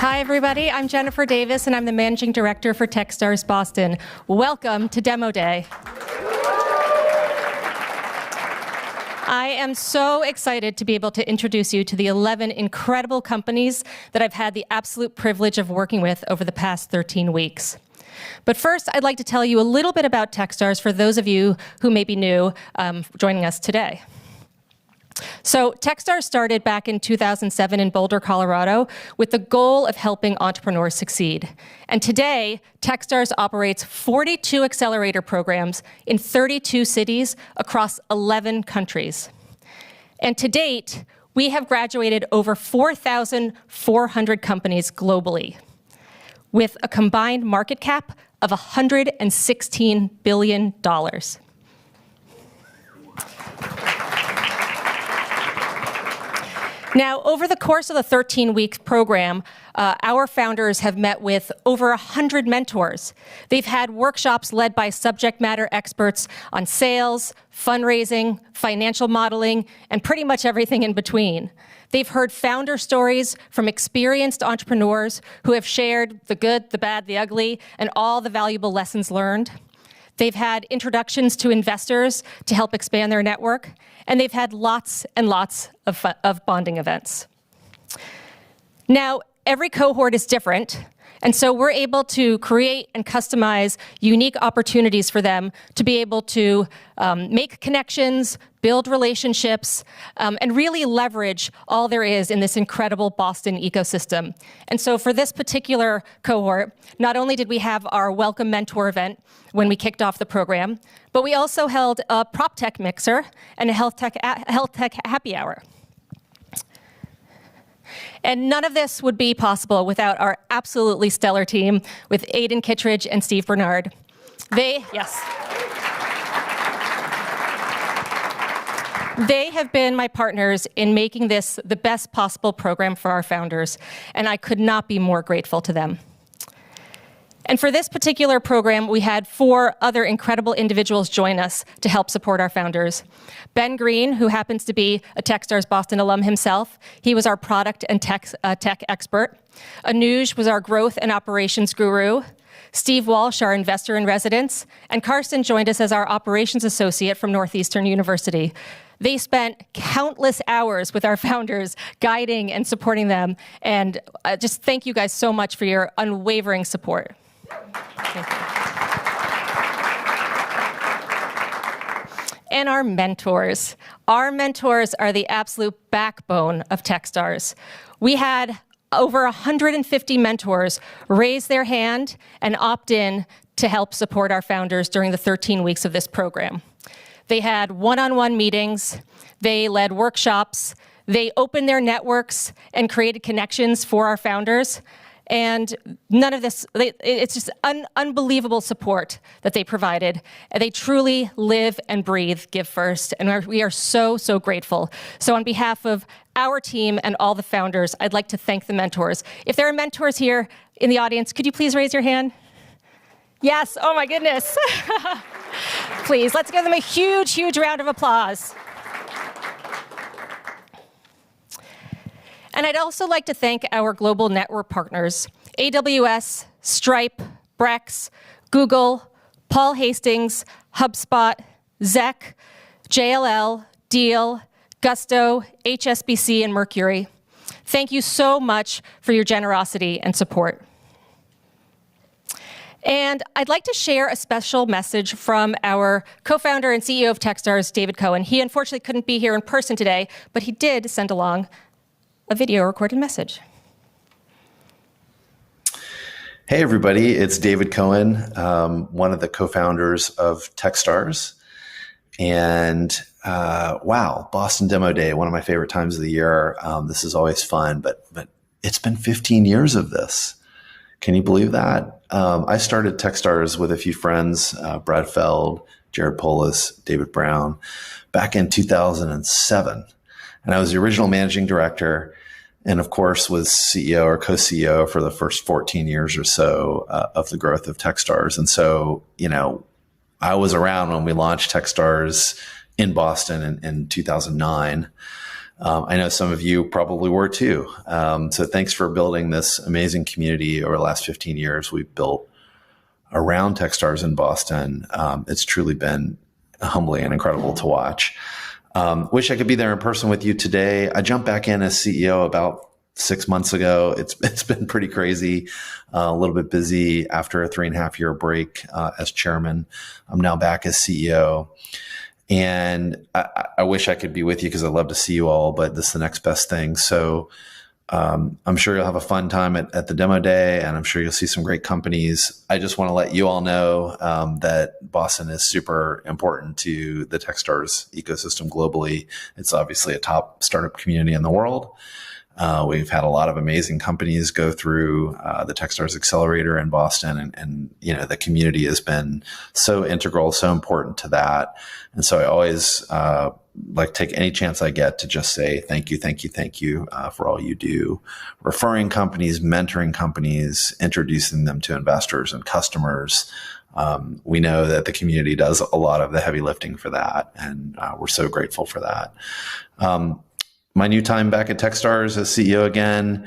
Hi, everybody. I'm Jennifer Davis, and I'm the Managing Director for Techstars Boston. Welcome to Demo Day. I am so excited to be able to introduce you to the 11 incredible companies that I've had the absolute privilege of working with over the past 13 weeks. But first, I'd like to tell you a little bit about Techstars for those of you who may be new joining us today. So Techstars started back in 2007 in Boulder, Colorado, with the goal of helping entrepreneurs succeed. And today, Techstars operates 42 accelerator programs in 32 cities across 11 countries. And to date, we have graduated over 4,400 companies globally, with a combined market cap of $116 billion. Now, over the course of the 13-week program, our founders have met with over 100 mentors. They've had workshops led by subject matter experts on sales, fundraising, financial modeling, and pretty much everything in between. They've heard founder stories from experienced entrepreneurs who have shared the good, the bad, the ugly, and all the valuable lessons learned. They've had introductions to investors to help expand their network, and they've had lots and lots of bonding events. Now, every cohort is different, and so we're able to create and customize unique opportunities for them to be able to make connections, build relationships, and really leverage all there is in this incredible Boston ecosystem. And so for this particular cohort, not only did we have our Welcome Mentor event when we kicked off the program, but we also held a PropTech mixer and a HealthTech happy hour. And none of this would be possible without our absolutely stellar team with Aidan Kittredge and Steve Bernard. They have been my partners in making this the best possible program for our founders, and I could not be more grateful to them. And for this particular program, we had 4 other incredible individuals join us to help support our founders. Ben Green, who happens to be a Techstars Boston alum himself, he was our product and tech expert. Anuj was our growth and operations guru. Steve Walsh, our investor in residence, and Karsten joined us as our operations associate from Northeastern University. They spent countless hours with our founders, guiding and supporting them, and just thank you guys so much for your unwavering support. Thank you. And our mentors. Our mentors are the absolute backbone of Techstars. We had over 150 mentors raise their hand and opt in to help support our founders during the 13 weeks of this program. They had one-on-one meetings, they led workshops, they opened their networks and created connections for our founders. And none of this, it's just unbelievable support that they provided. And they truly live and breathe Give First, and we are so, so grateful. So on behalf of our team and all the founders, I'd like to thank the mentors. If there are mentors here in the audience, could you please raise your hand? Yes, oh my goodness. Please, let's give them a huge, huge round of applause. And I'd also like to thank our global network partners, AWS, Stripe, Brex, Google, Paul Hastings, HubSpot, Zec, JLL, Deal, Gusto, HSBC, and Mercury. Thank you so much for your generosity and support. And I'd like to share a special message from our co-founder and CEO of Techstars, David Cohen. He unfortunately couldn't be here in person today, but he did send along a video recorded message. Hey everybody, it's David Cohen, one of the co-founders of Techstars. And wow, Boston Demo Day, one of my favorite times of the year. This is always fun, but it's been 15 years of this. Can you believe that? I started Techstars with a few friends, Brad Feld, Jared Polis, David Brown, back in 2007. And I was the original managing director and, of course, was CEO or co-CEO for the first 14 years or so of the growth of Techstars. And so, you know, I was around when we launched Techstars in Boston in 2009. I know some of you probably were too. So thanks for building this amazing community over the last 15 years we've built around Techstars in Boston. It's truly been humbling and incredible to watch. Wish I could be there in person with you today. I jumped back in as CEO about 6 months ago. It's been pretty crazy, a little bit busy after a 3.5-year break as chairman. I'm now back as CEO. And I wish I could be with you because I'd love to see you all, but this is the next best thing. So I'm sure you'll have a fun time at the demo day, and I'm sure you'll see some great companies. I just want to let you all know that Boston is super important to the Techstars ecosystem globally. It's obviously a top startup community in the world. We've had a lot of amazing companies go through the Techstars Accelerator in Boston, and the community has been so integral, so important to that. And so I always like take any chance I get to just say thank you for all you do, referring companies, mentoring companies, introducing them to investors and customers. We know that the community does a lot of the heavy lifting for that, and we're so grateful for that. My new time back at Techstars as CEO again,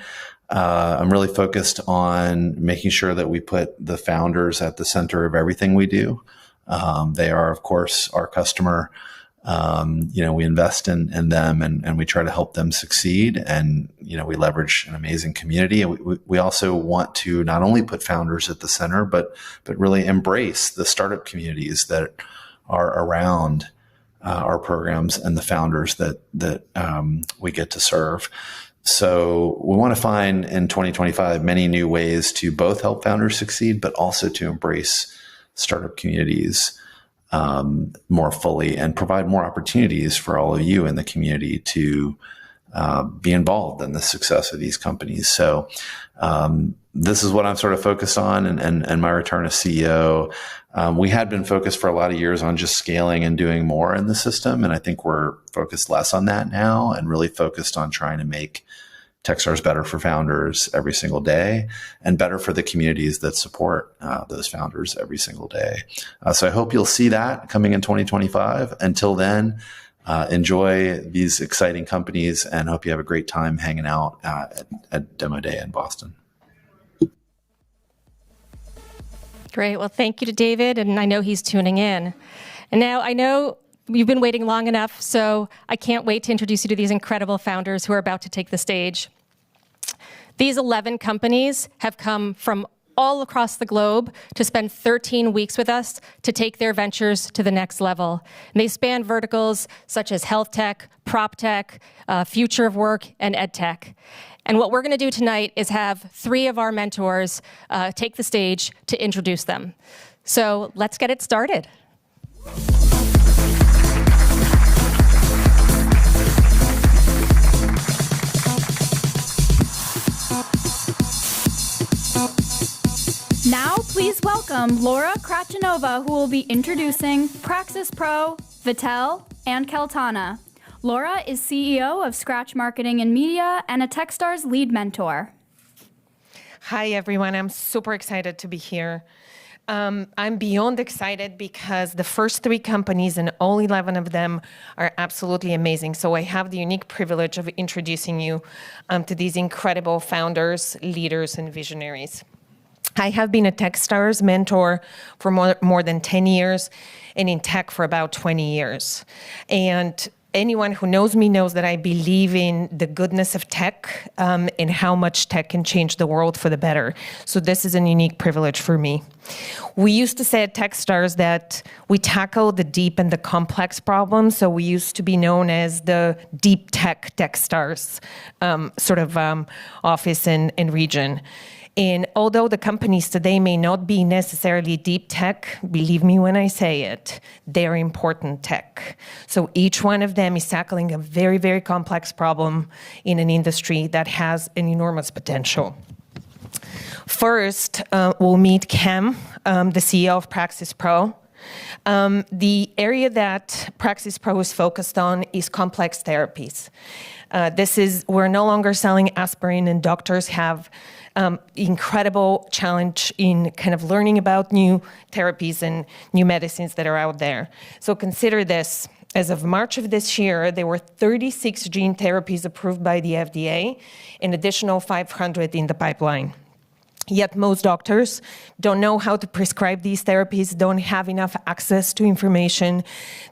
I'm really focused on making sure that we put the founders at the center of everything we do. They are, of course, our customer. We invest in them and we try to help them succeed. And, we leverage an amazing community. And we also want to not only put founders at the center, but really embrace the startup communities that are around our programs and the founders that we get to serve. So we want to find in 2025 many new ways to both help founders succeed, but also to embrace startup communities more fully and provide more opportunities for all of you in the community to be involved in the success of these companies. So this is what I'm sort of focused on and my return as CEO. We had been focused for a lot of years on just scaling and doing more in the system. And I think we're focused less on that now and really focused on trying to make Techstars better for founders every single day and better for the communities that support those founders every single day. So I hope you'll see that coming in 2025. Until then, enjoy these exciting companies and hope you have a great time hanging out at Demo Day in Boston. Great. Well, thank you to David, and I know he's tuning in. And now I know you've been waiting long enough, so I can't wait to introduce you to these incredible founders who are about to take the stage. These 11 companies have come from all across the globe to spend 13 weeks with us to take their ventures to the next level. And they span verticals such as HealthTech, PropTech, future of work, and EdTech. And what we're going to do tonight is have 3 of our mentors take the stage to introduce them. So let's get it started. Now, please welcome Laura Krachanova, who will be introducing PraxisPro, Vitelle, and Caltana. Laura is CEO of Scratch Marketing and Media and a Techstars lead mentor. Hi, everyone. I'm super excited to be here. I'm beyond excited because the first 3 companies and all 11 of them are absolutely amazing. So I have the unique privilege of introducing you to these incredible founders, leaders, and visionaries. I have been a Techstars mentor for more than 10 years and in tech for about 20 years. And anyone who knows me knows that I believe in the goodness of tech and how much tech can change the world for the better. So this is a unique privilege for me. We used to say at Techstars that we tackle the deep and the complex problems. So we used to be known as the deep tech Techstars office and region. And although the companies today may not be necessarily deep tech, believe me when I say it, they're important tech. So each one of them is tackling a very, very complex problem in an industry that has an enormous potential. First, we'll meet Cam, the CEO of PraxisPro. The area that PraxisPro is focused on is complex therapies. We're no longer selling aspirin, and doctors have incredible challenge in kind of learning about new therapies and new medicines that are out there. So consider this. As of March of this year, there were 36 gene therapies approved by the FDA, an additional 500 in the pipeline. Yet most doctors don't know how to prescribe these therapies, don't have enough access to information.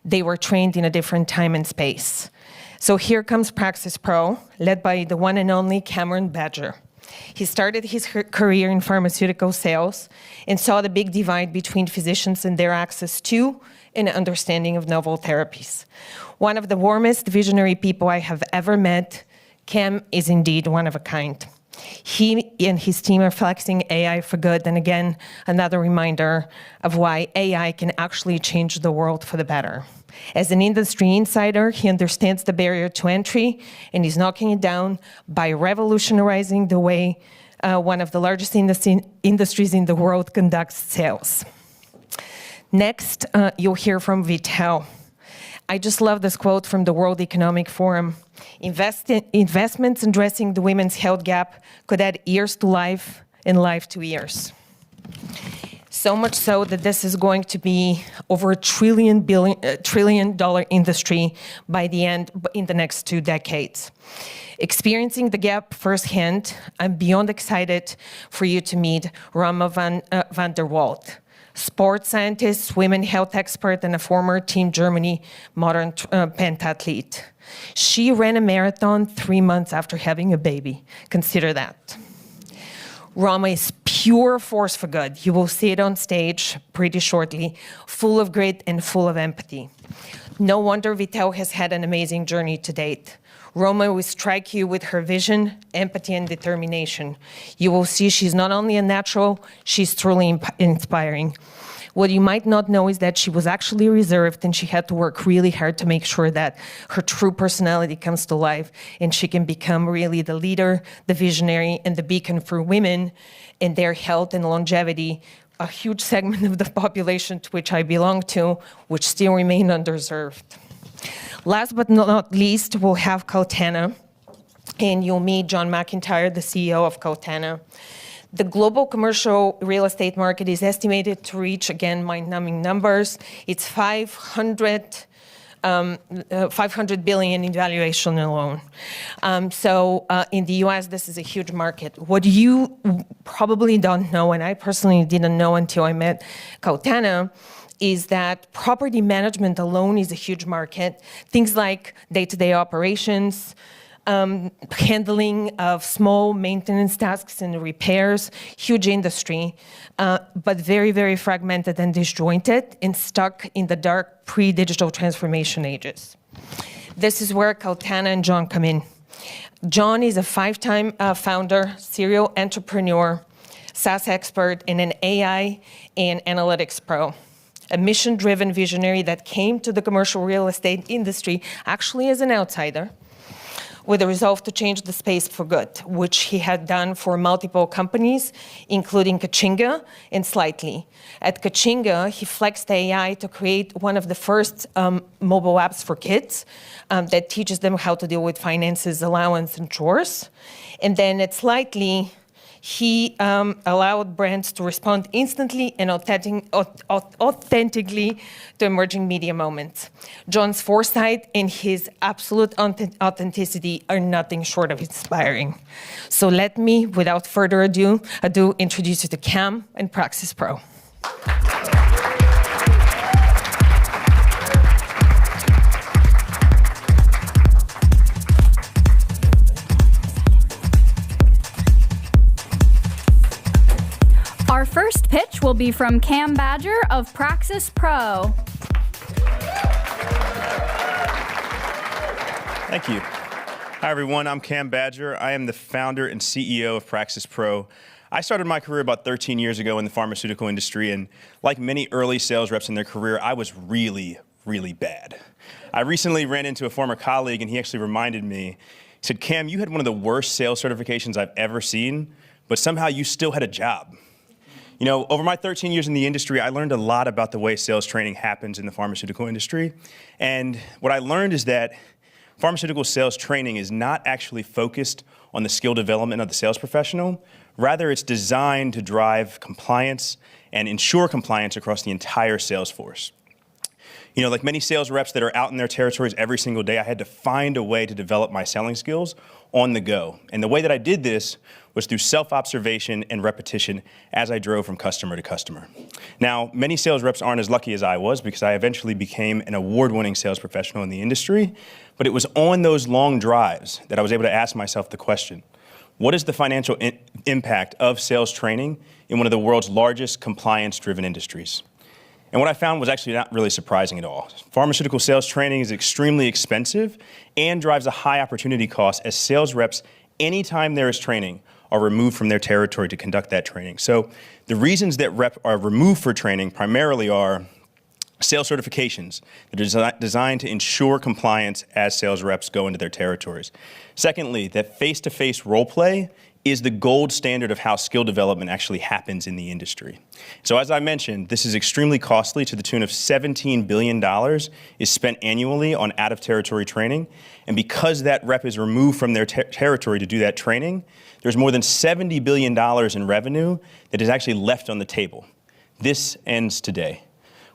They were trained in a different time and space. So here comes PraxisPro, led by the one and only Cameron Badger. He started his career in pharmaceutical sales and saw the big divide between physicians and their access to and understanding of novel therapies. One of the warmest visionary people I have ever met, Cam is indeed one of a kind. He and his team are flexing AI for good, and again, another reminder of why AI can actually change the world for the better. As an industry insider, he understands the barrier to entry, and he's knocking it down by revolutionizing the way one of the largest industries in the world conducts sales. Next, you'll hear from Vitelle. I just love this quote from the World Economic Forum. Investments addressing the women's health gap could add years to life and life to years. So much so that this is going to be over $1 trillion industry by the end, in the next 2 decades. Experiencing the gap firsthand, I'm beyond excited for you to meet Rama van der Walt, sports scientist, women health expert, and a former Team Germany modern pentathlete. She ran a marathon 3 months after having a baby. Consider that. Rama is pure force for good. You will see it on stage pretty shortly, full of grit and full of empathy. No wonder Vitelle has had an amazing journey to date. Rama will strike you with her vision, empathy, and determination. You will see she's not only a natural, she's truly inspiring. What you might not know is that she was actually reserved, and she had to work really hard to make sure that her true personality comes to life and she can become really the leader, the visionary, and the beacon for women in their health and longevity, a huge segment of the population to which I belong to, which still remain underserved. Last but not least, we'll have Caltana, and you'll meet John McIntyre, the CEO of Caltana. The global commercial real estate market is estimated to reach, again, mind-numbing numbers. It's 500 billion in valuation alone. In the US, this is a huge market. What you probably don't know, and I personally didn't know until I met Caltana, is that property management alone is a huge market. Things like day-to-day operations, handling of small maintenance tasks and repairs, huge industry, but very, very fragmented and disjointed and stuck in the dark pre-digital transformation ages. This is where Caltana and John come in. John is a 5-time founder, serial entrepreneur, SaaS expert, and an AI and analytics pro. A mission-driven visionary that came to the commercial real estate industry actually as an outsider, with a resolve to change the space for good, which he had done for multiple companies, including Kachinga and Slightly. At Kachinga, he flexed AI to create one of the first mobile apps for kids that teaches them how to deal with finances, allowance, and chores. And then at Slightly, he allowed brands to respond instantly and authentically to emerging media moments. John's foresight and his absolute authenticity are nothing short of inspiring. So let me, without further ado, introduce you to Cam and PraxisPro. Our first pitch will be from Cam Badger of PraxisPro. Thank you. Hi, everyone. I'm Cam Badger. I am the founder and CEO of PraxisPro. I started my career about 13 years ago in the pharmaceutical industry, and like many early sales reps in their career, I was really, really bad. I recently ran into a former colleague, and he actually reminded me, he said, Cam, you had one of the worst sales certifications I've ever seen, but somehow you still had a job. You know, over my 13 years in the industry, I learned a lot about the way sales training happens in the pharmaceutical industry. And what I learned is that pharmaceutical sales training is not actually focused on the skill development of the sales professional. Rather, it's designed to drive compliance and ensure compliance across the entire sales force. You know, like many sales reps that are out in their territories every single day, I had to find a way to develop my selling skills on the go. And the way that I did this was through self-observation and repetition as I drove from customer to customer. Now, many sales reps aren't as lucky as I was because I eventually became an award-winning sales professional in the industry, but it was on those long drives that I was able to ask myself the question, what is the financial impact of sales training in one of the world's largest compliance-driven industries? And what I found was actually not really surprising at all. Pharmaceutical sales training is extremely expensive and drives a high opportunity cost as sales reps, anytime there is training, are removed from their territory to conduct that training. So the reasons that reps are removed for training primarily are sales certifications that are designed to ensure compliance as sales reps go into their territories. Secondly, that face-to-face role play is the gold standard of how skill development actually happens in the industry. So as I mentioned, this is extremely costly to the tune of $17 billion is spent annually on out-of-territory training. And because that rep is removed from their territory to do that training, there's more than $70 billion in revenue that is actually left on the table. This ends today.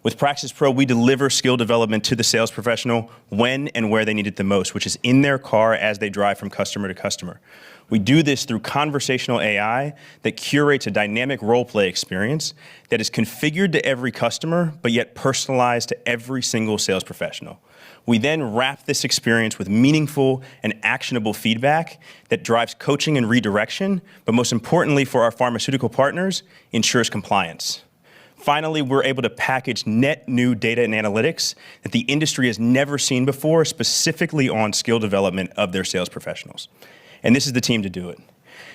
With PraxisPro, we deliver skill development to the sales professional when and where they need it the most, which is in their car as they drive from customer to customer. We do this through conversational AI that curates a dynamic role-play experience that is configured to every customer, but yet personalized to every single sales professional. We then wrap this experience with meaningful and actionable feedback that drives coaching and redirection, but most importantly for our pharmaceutical partners, ensures compliance. Finally, we're able to package net new data and analytics that the industry has never seen before, specifically on skill development of their sales professionals. And this is the team to do it.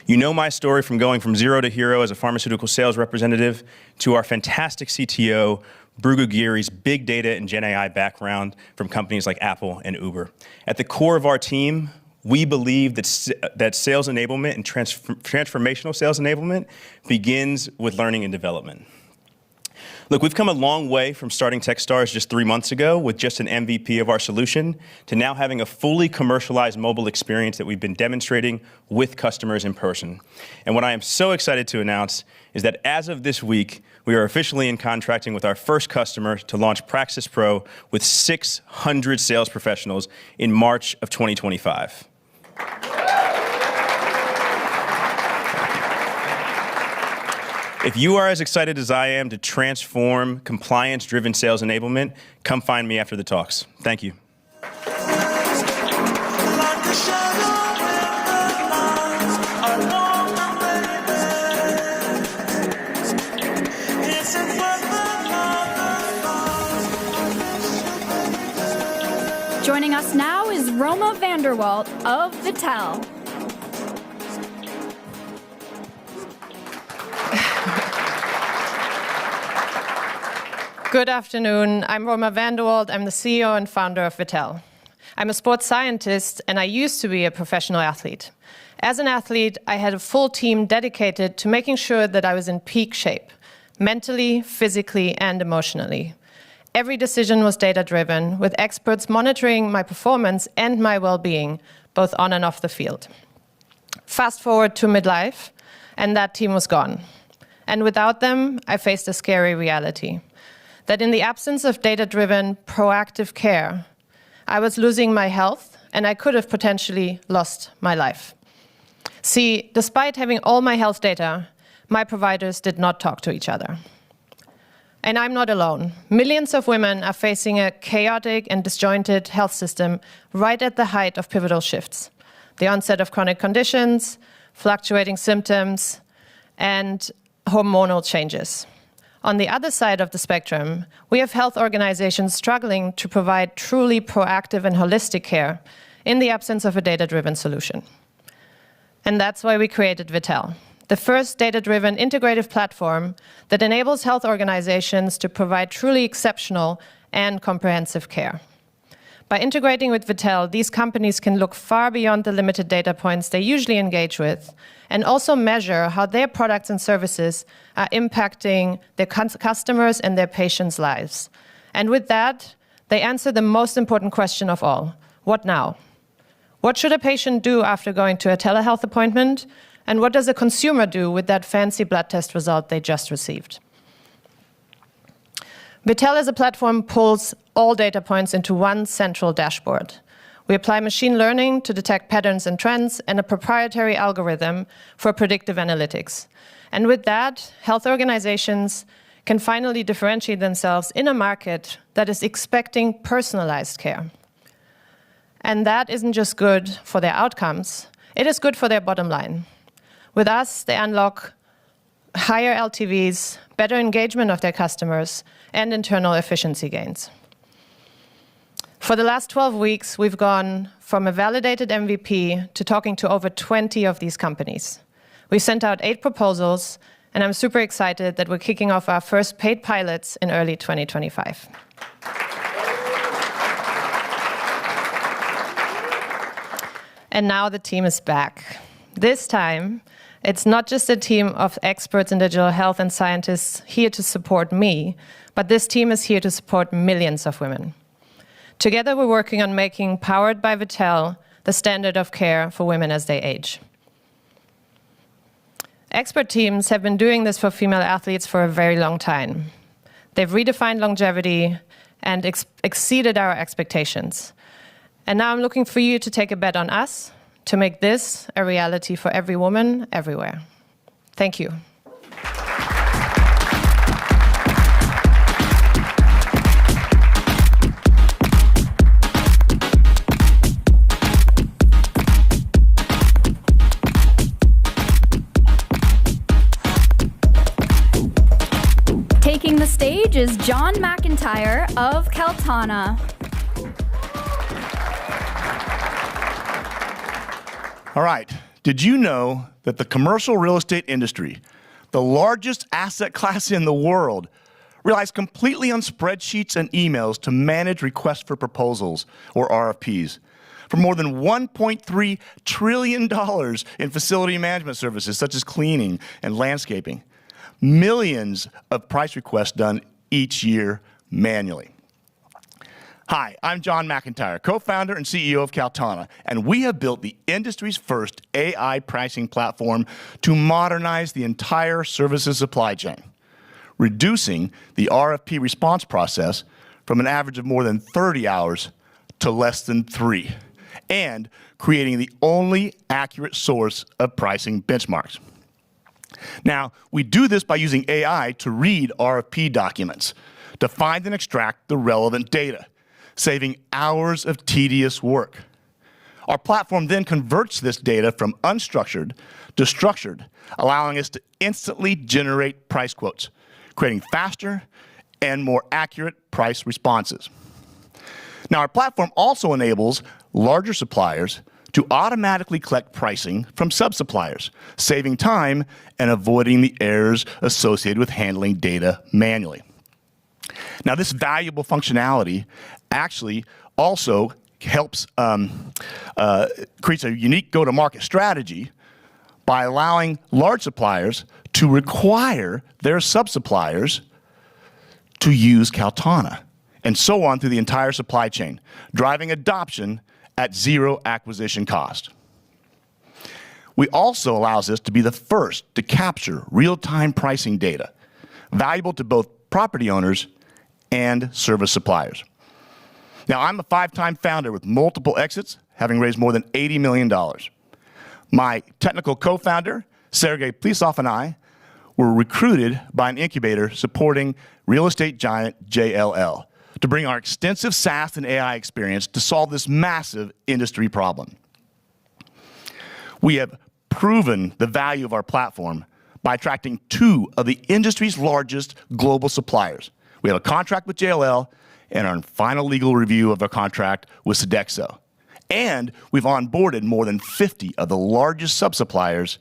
You know my story from going from zero to hero as a pharmaceutical sales representative to our fantastic CTO, Brugu Giri's big data and Gen AI background from companies like Apple and Uber. At the core of our team, we believe that sales enablement and transformational sales enablement begins with learning and development. Look, we've come a long way from starting Techstars just 3 months ago with just an MVP of our solution to now having a fully commercialized mobile experience that we've been demonstrating with customers in person. And what I am so excited to announce is that as of this week, we are officially in contracting with our first customer to launch PraxisPro with 600 sales professionals in March of 2025. If you are as excited as I am to transform compliance-driven sales enablement, come find me after the talks. Thank you. Joining us now is Roma Vanderwalt of Vitelle. Good afternoon. I'm Roma Vanderwalt. I'm the CEO and founder of Vitelle. I'm a sports scientist, and I used to be a professional athlete. As an athlete, I had a full team dedicated to making sure that I was in peak shape, mentally, physically, and emotionally. Every decision was data-driven, with experts monitoring my performance and my well-being, both on and off the field. Fast forward to midlife, and that team was gone. And without them, I faced a scary reality. That in the absence of data-driven, proactive care, I was losing my health, and I could have potentially lost my life. See, despite having all my health data, my providers did not talk to each other. And I'm not alone. Millions of women are facing a chaotic and disjointed health system right at the height of pivotal shifts. The onset of chronic conditions, fluctuating symptoms, and hormonal changes. On the other side of the spectrum, we have health organizations struggling to provide truly proactive and holistic care in the absence of a data-driven solution. And that's why we created Vitelle, the first data-driven integrative platform that enables health organizations to provide truly exceptional and comprehensive care. By integrating with Vitelle, these companies can look far beyond the limited data points they usually engage with and also measure how their products and services are impacting their customers and their patients' lives. And with that, they answer the most important question of all: what now? What should a patient do after going to a telehealth appointment? And what does a consumer do with that fancy blood test result they just received? Vitelle as a platform pulls all data points into one central dashboard. We apply machine learning to detect patterns and trends and a proprietary algorithm for predictive analytics. And with that, health organizations can finally differentiate themselves in a market that is expecting personalized care. And that isn't just good for their outcomes, it is good for their bottom line. With us, they unlock higher LTVs, better engagement of their customers, and internal efficiency gains. For the last 12 weeks, we've gone from a validated MVP to talking to over 20 of these companies. We sent out 8 proposals, and I'm super excited that we're kicking off our first paid pilots in early 2025. And now the team is back. This time, it's not just a team of experts in digital health and scientists here to support me, but this team is here to support millions of women. Together, we're working on making Powered by Vitelle the standard of care for women as they age. Expert teams have been doing this for female athletes for a very long time. They've redefined longevity and exceeded our expectations. And now I'm looking for you to take a bet on us to make this a reality for every woman everywhere. Thank you. Taking the stage is John McIntyre of Caltana. All right, did you know that the commercial real estate industry, the largest asset class in the world, relies completely on spreadsheets and emails to manage requests for proposals, or RFPs, for more than $1.3 trillion in facility management services such as cleaning and landscaping? Millions of price requests done each year manually. Hi, I'm John McIntyre, co-founder and CEO of Caltana, and we have built the industry's first AI pricing platform to modernize the entire services supply chain, reducing the RFP response process from an average of more than 30 hours to less than 3, and creating the only accurate source of pricing benchmarks. Now, we do this by using AI to read RFP documents, to find and extract the relevant data, saving hours of tedious work. Our platform then converts this data from unstructured to structured, allowing us to instantly generate price quotes, creating faster and more accurate price responses. Now, our platform also enables larger suppliers to automatically collect pricing from sub-suppliers, saving time and avoiding the errors associated with handling data manually. Now, this valuable functionality actually also helps creates a unique go-to-market strategy by allowing large suppliers to require their sub-suppliers to use Caltana, and so on through the entire supply chain, driving adoption at zero acquisition cost. We also allows us to be the first to capture real-time pricing data, valuable to both property owners and service suppliers. Now, I'm a 5-time founder with multiple exits, having raised more than $80 million. My technical co-founder, Sergey Plisov, and I were recruited by an incubator supporting real estate giant JLL to bring our extensive SaaS and AI experience to solve this massive industry problem. We have proven the value of our platform by attracting 2 of the industry's largest global suppliers. We have a contract with JLL and are in final legal review of a contract with Sodexo. And we've onboarded more than 50 of the largest sub-suppliers,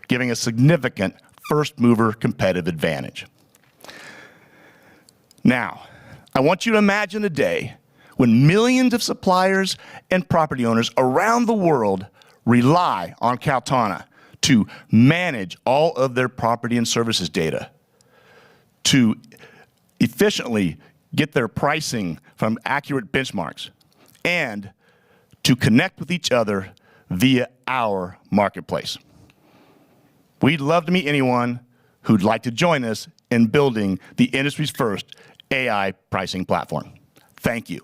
giving a significant first-mover competitive advantage. Now, I want you to imagine a day when millions of suppliers and property owners around the world rely on Caltana to manage all of their property and services data, to efficiently get their pricing from accurate benchmarks, and to connect with each other via our marketplace. We'd love to meet anyone who'd like to join us in building the industry's first AI pricing platform. Thank you.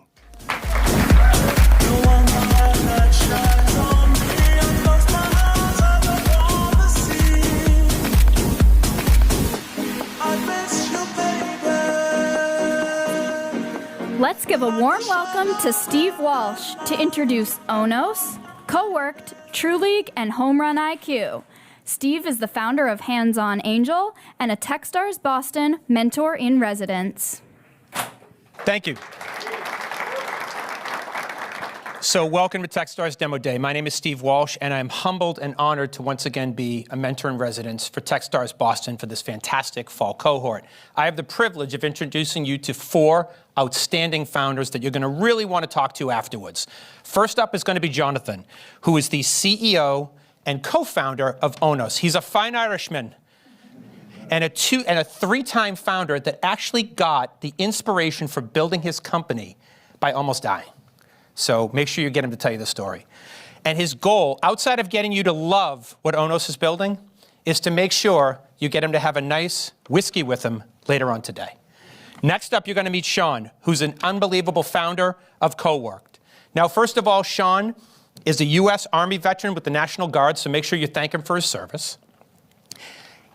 Let's give a warm welcome to Steve Walsh to introduce Onos, Coworked, TruLeague, and Home Run IQ. Steve is the founder of Hands On Angel and a Techstars Boston mentor in residence. Thank you. So welcome to Techstars Demo Day. My name is Steve Walsh, and I'm humbled and honored to once again be a mentor in residence for Techstars Boston for this fantastic fall cohort. I have the privilege of introducing you to 4 outstanding founders that you're going to really want to talk to afterwards. First up is going to be Jonathan, who is the CEO and co-founder of Onos. He's a fine Irishman and a 3-time founder that actually got the inspiration for building his company by almost dying. So make sure you get him to tell you the story. And his goal, outside of getting you to love what Onos is building, is to make sure you get him to have a nice whiskey with him later on today. Next up, you're going to meet Sean, who's an unbelievable founder of Coworked. Now, first of all, Sean is a U.S. Army veteran with the National Guard, so make sure you thank him for his service.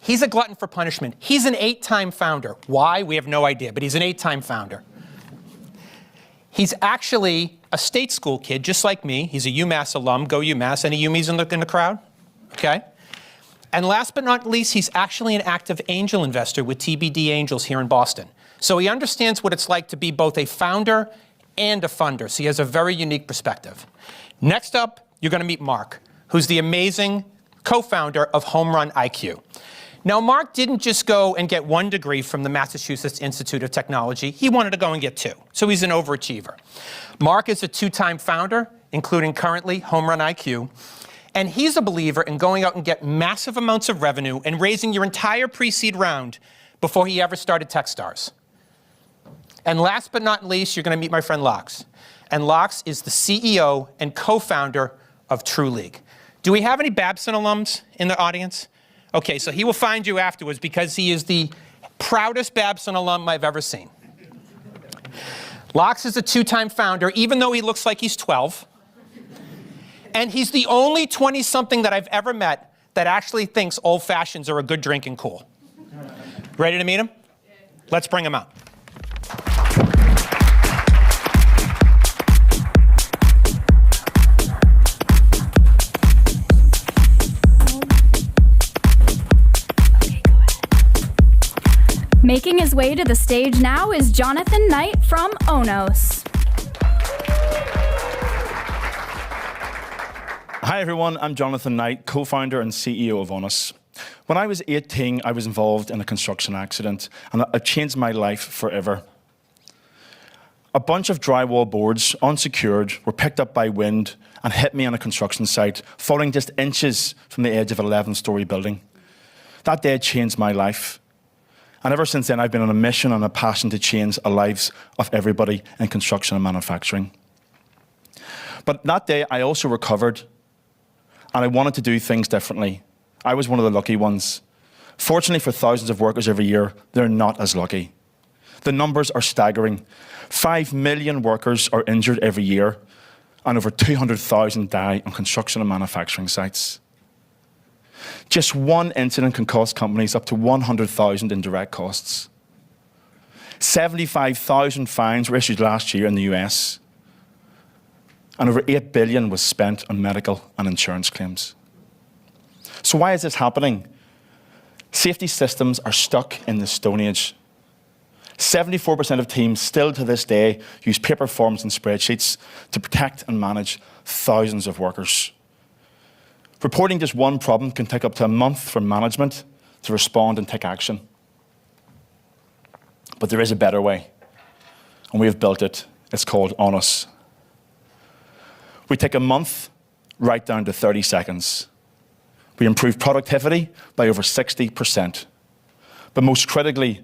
He's a glutton for punishment. He's an 8-time founder. Why? We have no idea, but he's an 8-time founder. He's actually a state school kid, just like me. He's a UMass alum. Go UMass. Any UMies in the crowd? Okay. And last but not least, he's actually an active angel investor with TBD Angels here in Boston. So he understands what it's like to be both a founder and a funder. So he has a very unique perspective. Next up, you're going to meet Mark, who's the amazing co-founder of Home Run IQ. Now, Mark didn't just go and get 1 degree from the Massachusetts Institute of Technology. He wanted to go and get 2. So he's an overachiever. Mark is a 2-time founder, including currently Home Run IQ. And he's a believer in going out and get massive amounts of revenue and raising your entire pre-seed round before he ever started Techstars. And last but not least, you're going to meet my friend Lox. And Lox is the CEO and co-founder of TruLeague. Do we have any Babson alums in the audience? Okay, so he will find you afterwards because he is the proudest Babson alum I've ever seen. Lox is a 2-time founder, even though he looks like he's 12. And he's the only 20-something that I've ever met that actually thinks old fashions are a good drink and cool. Ready to meet him? Let's bring him out. Making his way to the stage now is Jonathan Knight from Onos. Hi everyone, I'm Jonathan Knight, co-founder and CEO of Onos. When I was 18, I was involved in a construction accident, and it changed my life forever. A bunch of drywall boards, unsecured, were picked up by wind and hit me on a construction site, falling just inches from the edge of an 11-story building. That day changed my life. And ever since then, I've been on a mission and a passion to change the lives of everybody in construction and manufacturing. But that day, I also recovered, and I wanted to do things differently. I was one of the lucky ones. Fortunately for thousands of workers every year, they're not as lucky. The numbers are staggering. 5 million workers are injured every year, and over 200,000 die on construction and manufacturing sites. Just one incident can cost companies up to 100,000 in direct costs. 75,000 fines were issued last year in the US, and over $8 billion was spent on medical and insurance claims. So why is this happening? Safety systems are stuck in the Stone Age. 74% of teams still to this day use paper forms and spreadsheets to protect and manage thousands of workers. Reporting just one problem can take up to a month for management to respond and take action. But there is a better way, and we have built it. It's called Onos. We take a month right down to 30 seconds. We improve productivity by over 60%. But most critically,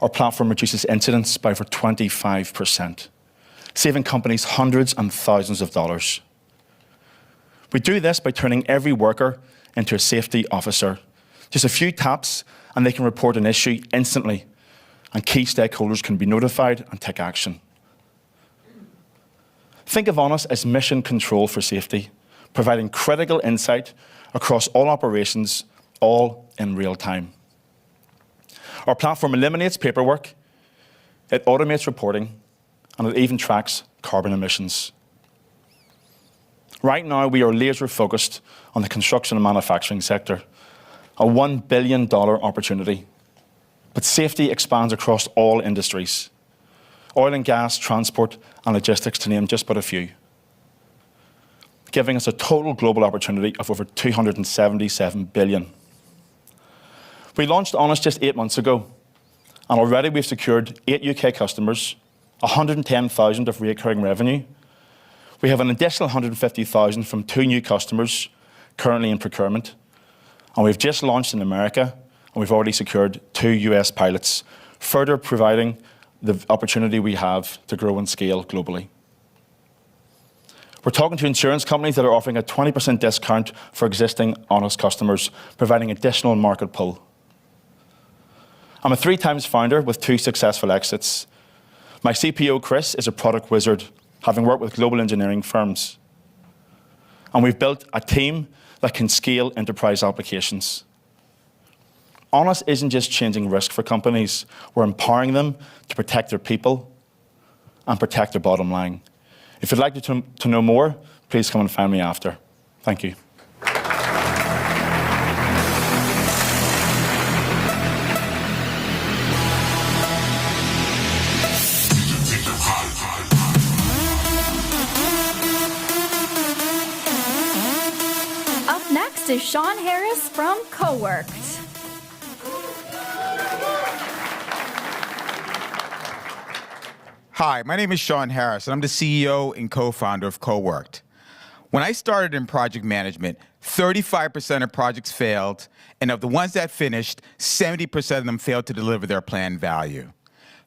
our platform reduces incidents by over 25%, saving companies hundreds and thousands of dollars. We do this by turning every worker into a safety officer. Just a few taps, and they can report an issue instantly, and key stakeholders can be notified and take action. Think of Onos as mission control for safety, providing critical insight across all operations, all in real time. Our platform eliminates paperwork, it automates reporting, and it even tracks carbon emissions. Right now, we are laser focused on the construction and manufacturing sector, a $1 billion opportunity. But safety expands across all industries, oil and gas, transport, and logistics, to name just but a few, giving us a total global opportunity of over $277 billion. We launched Onos just 8 months ago, and already we've secured 8 UK customers, 110,000 of recurring revenue. We have an additional 150,000 from 2 new customers currently in procurement. And we've just launched in America, and we've already secured 2 US pilots, further providing the opportunity we have to grow and scale globally. We're talking to insurance companies that are offering a 20% discount for existing Onos customers, providing additional market pull. I'm a 3-times founder with 2 successful exits. My CPO, Chris, is a product wizard, having worked with global engineering firms. And we've built a team that can scale enterprise applications. Onos isn't just changing risk for companies, we're empowering them to protect their people and protect their bottom line. If you'd like to know more, please come and find me after. Thank you. Next is Sean Harris from Coworked. Hi, my name is Sean Harris, and I'm the CEO and co-founder of Coworked. When I started in project management, 35% of projects failed, and of the ones that finished, 70% of them failed to deliver their planned value.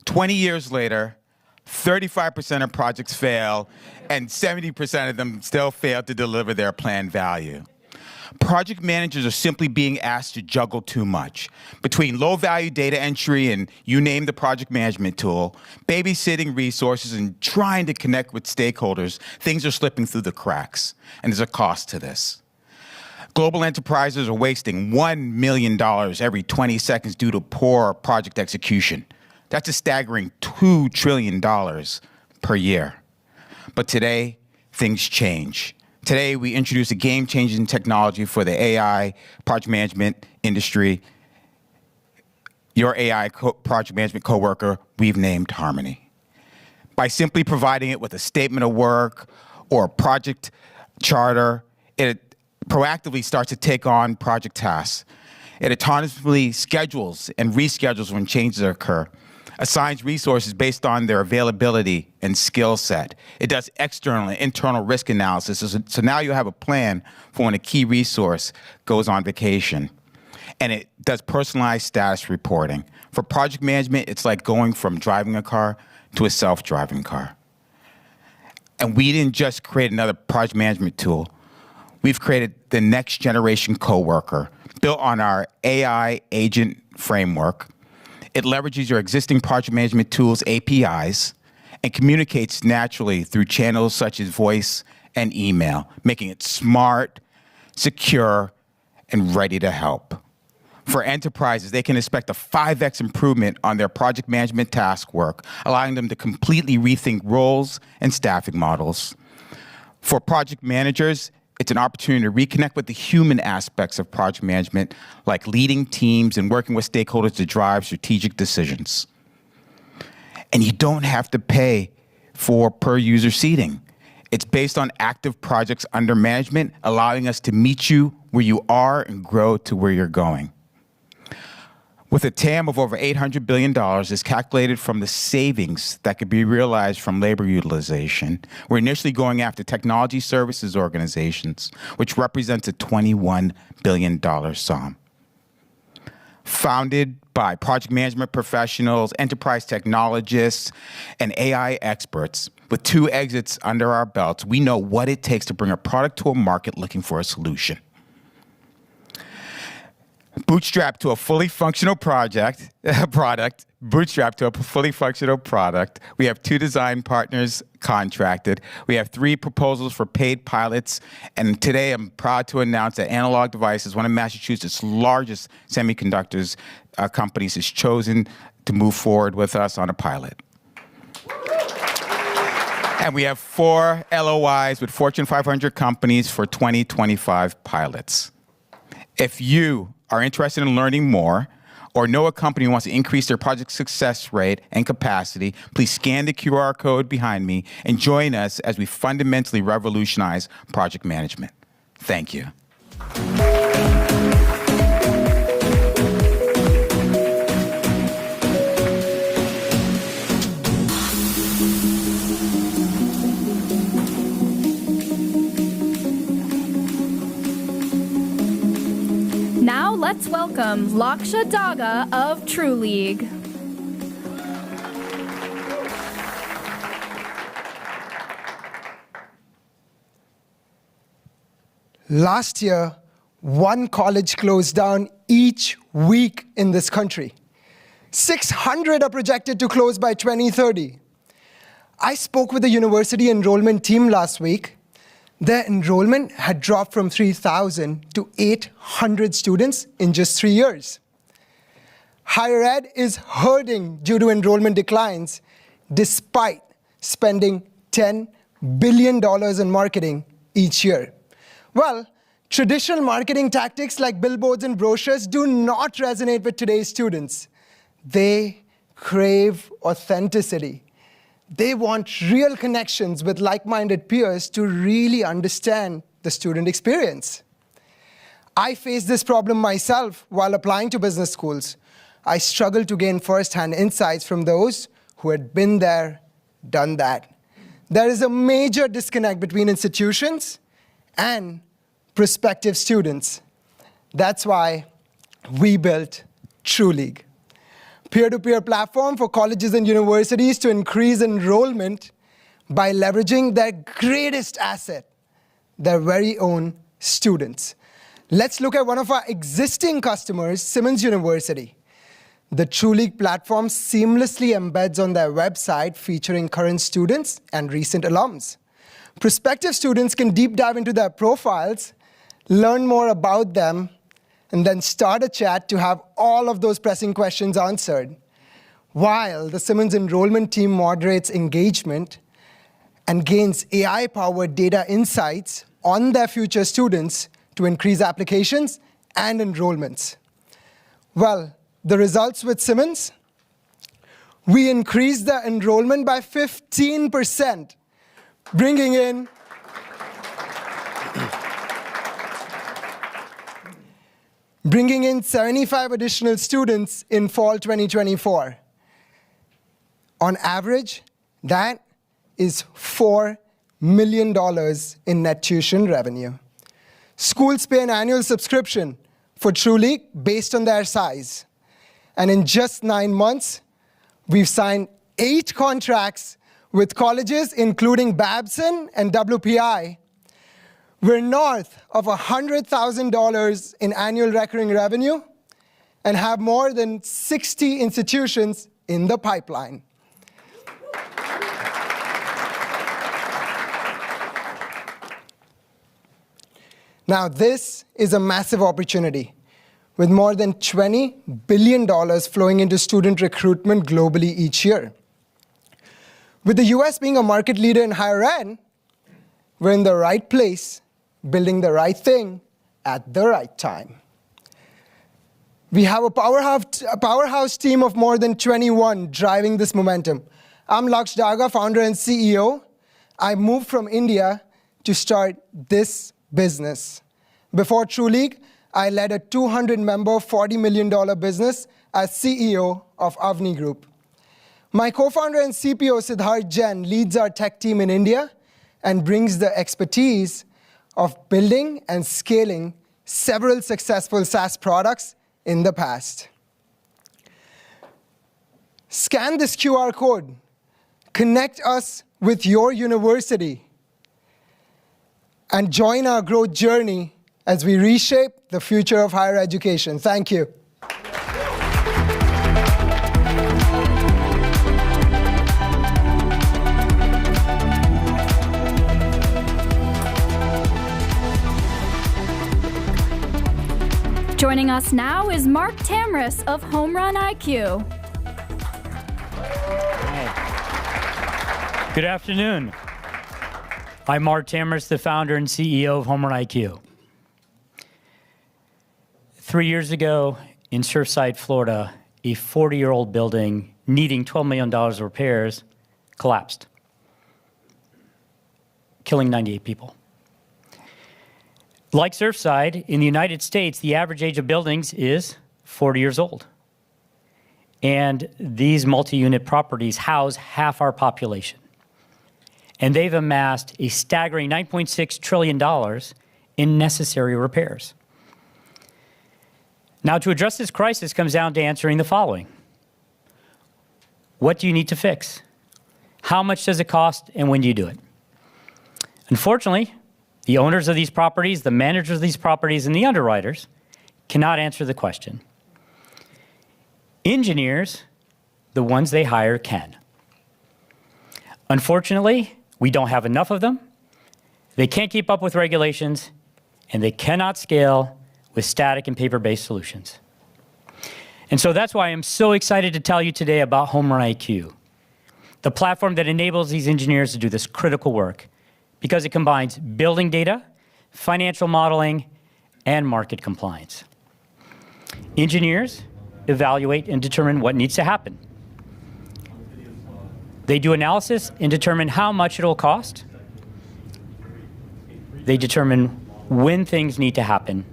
20 years later, 35% of projects fail, and 70% of them still fail to deliver their planned value. Project managers are simply being asked to juggle too much. Between low-value data entry and you name the project management tool, babysitting resources, and trying to connect with stakeholders, things are slipping through the cracks, and there's a cost to this. Global enterprises are wasting $1 million every 20 seconds due to poor project execution. That's a staggering $2 trillion per year. But today, things change. Today, we introduce a game-changing technology for the AI project management industry. Your AI project management coworker, we've named Harmony. By simply providing it with a statement of work or a project charter, it proactively starts to take on project tasks. It autonomously schedules and reschedules when changes occur, assigns resources based on their availability and skill set. It does external and internal risk analysis, so now you have a plan for when a key resource goes on vacation. And it does personalized status reporting. For project management, it's like going from driving a car to a self-driving car. And we didn't just create another project management tool. We've created the next generation coworker, built on our AI agent framework. It leverages your existing project management tools' APIs and communicates naturally through channels such as voice and email, making it smart, secure, and ready to help. For enterprises, they can expect a 5x improvement on their project management task work, allowing them to completely rethink roles and staffing models. For project managers, it's an opportunity to reconnect with the human aspects of project management, like leading teams and working with stakeholders to drive strategic decisions. And you don't have to pay for per-user seating. It's based on active projects under management, allowing us to meet you where you are and grow to where you're going. With a TAM of over $800 billion, is calculated from the savings that could be realized from labor utilization. We're initially going after technology services organizations, which represents a $21 billion sum. Founded by project management professionals, enterprise technologists, and AI experts, with 2 exits under our belts, we know what it takes to bring a product to a market looking for a solution. Bootstrapped to a fully functional product bootstrapped to a fully functional product. We have 2 design partners contracted. We have 3 proposals for paid pilots. And today I'm proud to announce that Analog Devices, one of Massachusetts' largest semiconductors companies, has chosen to move forward with us on a pilot. And we have 4 LOIs with Fortune 500 companies for 2025 pilots. If you are interested in learning more or know a company who wants to increase their project success rate and capacity, please scan the QR code behind me and join us as we fundamentally revolutionize project management. Thank you. Now let's welcome Laksha Daga of TruLeague. Last year, 1 college closed down each week in this country. 600 are projected to close by 2030. I spoke with the university enrollment team last week. Their enrollment had dropped from 3,000 to 800 students in just 3 years. Higher ed is hurting due to enrollment declines, despite spending $10 billion in marketing each year. Well, traditional marketing tactics like billboards and brochures do not resonate with today's students. They crave authenticity. They want real connections with like-minded peers to really understand the student experience. I faced this problem myself while applying to business schools. I struggled to gain first-hand insights from those who had been there, done that. There is a major disconnect between institutions and prospective students. That's why we built TruLeague, peer-to-peer platform for colleges and universities to increase enrollment by leveraging their greatest asset, their very own students. Let's look at one of our existing customers, Simmons University. The TruLeague platform seamlessly embeds on their website, featuring current students and recent alums. Prospective students can deep dive into their profiles, learn more about them, and then start a chat to have all of those pressing questions answered, while the Simmons enrollment team moderates engagement and gains AI-powered data insights on their future students to increase applications and enrollments. Well, the results with Simmons? We increased the enrollment by 15%, bringing in bringing in 75 additional students in fall 2024. On average, that is $4 million in net tuition revenue. Schools pay an annual subscription for TruLeague based on their size. And in just 9 months, we've signed 8 contracts with colleges, including Babson and WPI. We're north of $100,000 in annual recurring revenue and have more than 60 institutions in the pipeline. Now, this is a massive opportunity, with more than $20 billion flowing into student recruitment globally each year. With the US being a market leader in higher ed, we're in the right place, building the right thing at the right time. We have a powerhouse team of more than 21 driving this momentum. I'm Laksha Daga, founder and CEO. I moved from India to start this business. Before TruLeague, I led a 200-member, $40 million business as CEO of Avni Group. My co-founder and CPO, Siddharth Jain, leads our tech team in India and brings the expertise of building and scaling several successful SaaS products in the past. Scan this QR code. Connect us with your university and join our growth journey as we reshape the future of higher education. Thank you. Joining us now is Mark Tamris of Home Run IQ. Good afternoon. I'm Mark Tamris, the founder and CEO of Home Run IQ. 3 years ago in Surfside, Florida, a 40-year-old building needing $12 million of repairs collapsed, killing 98 people. Like Surfside, in the United States, the average age of buildings is 40 years old. And these multi-unit properties house half our population. And they've amassed a staggering $9.6 trillion in necessary repairs. Now, to address this crisis comes down to answering the following. What do you need to fix? How much does it cost, and when do you do it? Unfortunately, the owners of these properties, the managers of these properties, and the underwriters cannot answer the question. Engineers, the ones they hire, can. Unfortunately, we don't have enough of them. They can't keep up with regulations, and they cannot scale with static and paper-based solutions. And so that's why I'm so excited to tell you today about Home Run IQ, the platform that enables these engineers to do this critical work because it combines building data, financial modeling, and market compliance. Engineers evaluate and determine what needs to happen. They do analysis and determine how much it will cost. They determine when things need to happen.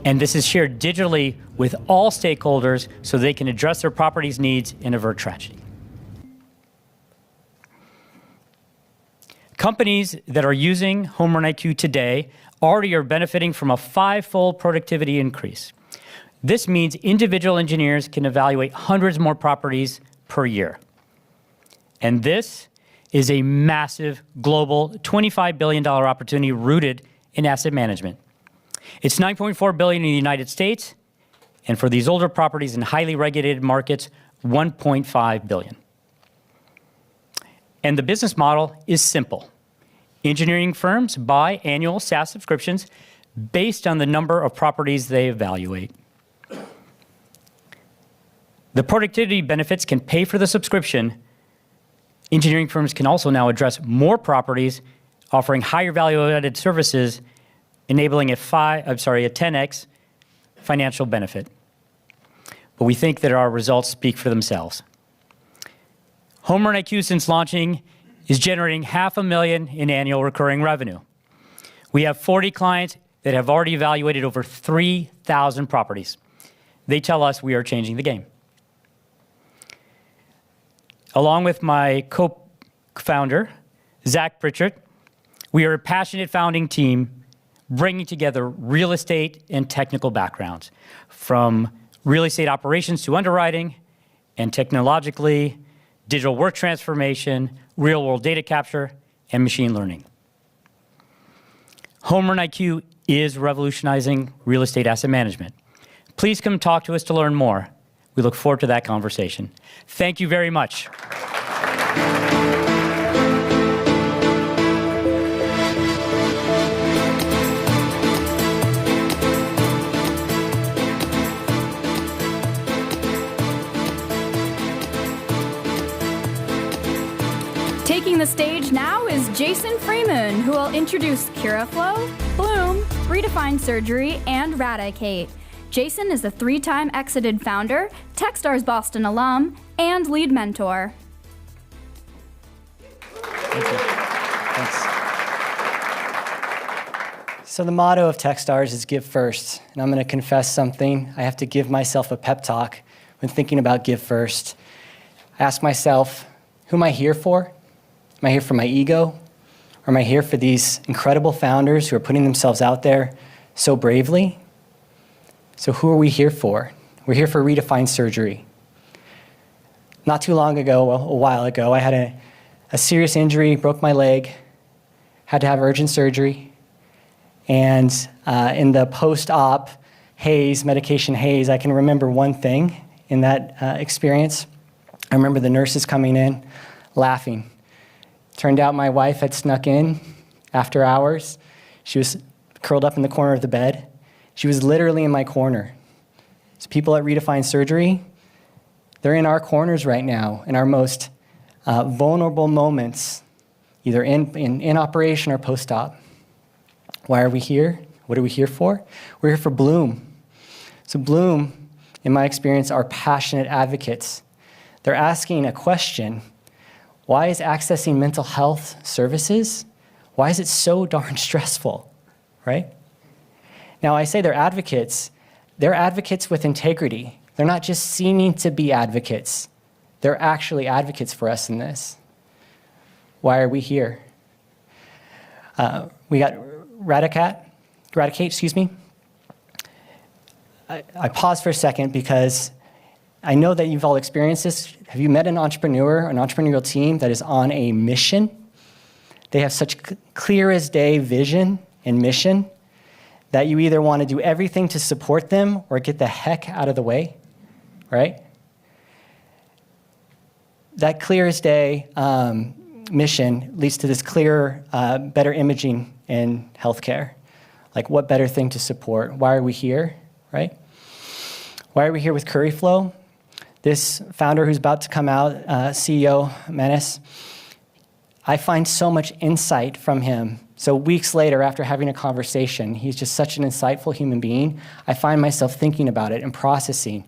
And this is shared digitally with all stakeholders so they can address their property's needs and avert tragedy. Companies that are using Home Run IQ today already are benefiting from a 5-fold productivity increase. This means individual engineers can evaluate hundreds more properties per year. And this is a massive global $25 billion opportunity rooted in asset management. It's $9.4 billion in the United States, and for these older properties in highly regulated markets, $1.5 billion. And the business model is simple. Engineering firms buy annual SaaS subscriptions based on the number of properties they evaluate. The productivity benefits can pay for the subscription. Engineering firms can also now address more properties, offering higher value-added services, enabling a 10x financial benefit. But we think that our results speak for themselves. Home Run IQ, since launching, is generating $500,000 in annual recurring revenue. We have 40 clients that have already evaluated over 3,000 properties. They tell us we are changing the game. Along with my co-founder, Zach Pritchard, we are a passionate founding team bringing together real estate and technical backgrounds, from real estate operations to underwriting, and technologically, digital work transformation, real-world data capture, and machine learning. Home Run IQ is revolutionizing real estate asset management. Please come talk to us to learn more. We look forward to that conversation. Thank you very much. Taking the stage now is Jason Freeman, who will introduce Curiflow, Bloom, Redefine Surgery, and Radicate. Jason is a 3-time exited founder, Techstars Boston alum, and lead mentor. Thank you. Thanks. So the motto of Techstars is give first, and I'm going to confess something. I have to give myself a pep talk when thinking about give first. I ask myself, who am I here for? Am I here for my ego? Or am I here for these incredible founders who are putting themselves out there so bravely? So who are we here for? We're here for Redefine Surgery. Not too long ago, well, a while ago, I had a serious injury, broke my leg, had to have urgent surgery. And in the post-op haze, medication haze, I can remember one thing in that experience. I remember the nurses coming in, laughing. Turned out my wife had snuck in after hours. She was curled up in the corner of the bed. She was literally in my corner. So people at Redefine Surgery, they're in our corners right now, in our most vulnerable moments, either in operation or post-op. Why are we here? What are we here for? We're here for Bloom. So Bloom, in my experience, are passionate advocates. They're asking a question: why is accessing mental health services, why is it so darn stressful, right? Now, I say they're advocates with integrity. They're not just seeming to be advocates. They're actually advocates for us in this. Why are we here? We got Radicate, excuse me. I pause for a second because I know that you've all experienced this. Have you met an entrepreneur, an entrepreneurial team that is on a mission? They have such clear as day vision and mission that you either want to do everything to support them or get the heck out of the way, right? That clear as day mission leads to this clearer, better imaging in healthcare. Like, what better thing to support? Why are we here, right? Why are we here with Curiflow? This founder who's about to come out, CEO Menace, I find so much insight from him. So weeks later, after having a conversation, he's just such an insightful human being. I find myself thinking about it and processing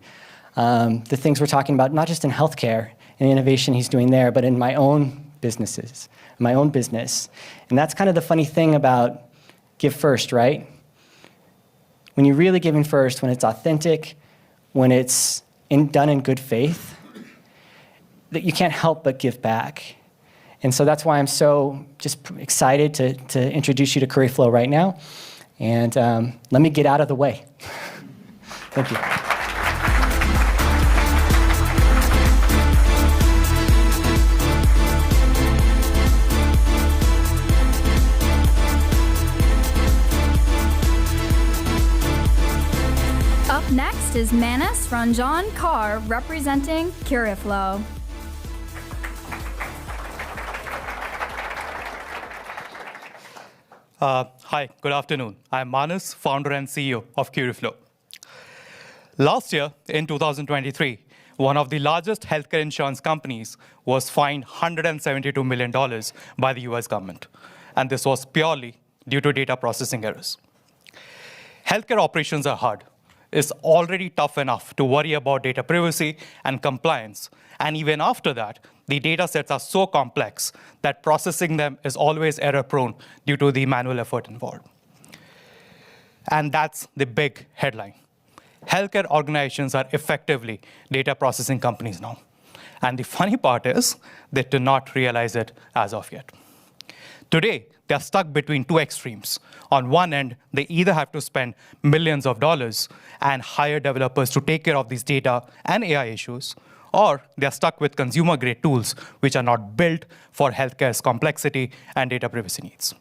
the things we're talking about, not just in healthcare and the innovation he's doing there, but in my own businesses, my own business. And that's kind of the funny thing about Give First, right? When you're really giving first, when it's authentic, when it's done in good faith, that you can't help but give back. And so that's why I'm so just excited to introduce you to Curiflow right now. And let me get out of the way. Thank you. Up next is Manas Ranjan Kaur representing Curiflow. Hi, good afternoon. I'm Manas, founder and CEO of Curiflow. Last year, in 2023, one of the largest healthcare insurance companies was fined $172 million by the US government. And this was purely due to data processing errors. Healthcare operations are hard. It's already tough enough to worry about data privacy and compliance. And even after that, the data sets are so complex that processing them is always error-prone due to the manual effort involved. And that's the big headline. Healthcare organizations are effectively data processing companies now. And the funny part is, they do not realize it as of yet. Today, they're stuck between two extremes. On one end, they either have to spend millions of dollars and hire developers to take care of these data and AI issues, or they're stuck with consumer-grade tools which are not built for healthcare's complexity and data privacy needs.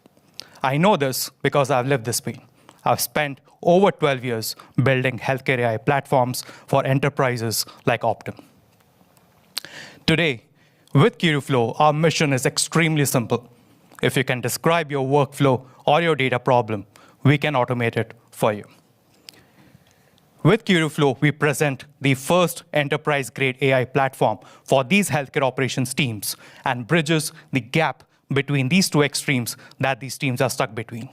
I know this because I've lived this pain. I've spent over 12 years building healthcare AI platforms for enterprises like Optum. Today, with Curiflow, our mission is extremely simple. If you can describe your workflow or your data problem, we can automate it for you. With Curiflow, we present the first enterprise-grade AI platform for these healthcare operations teams and bridges the gap between these two extremes that these teams are stuck between.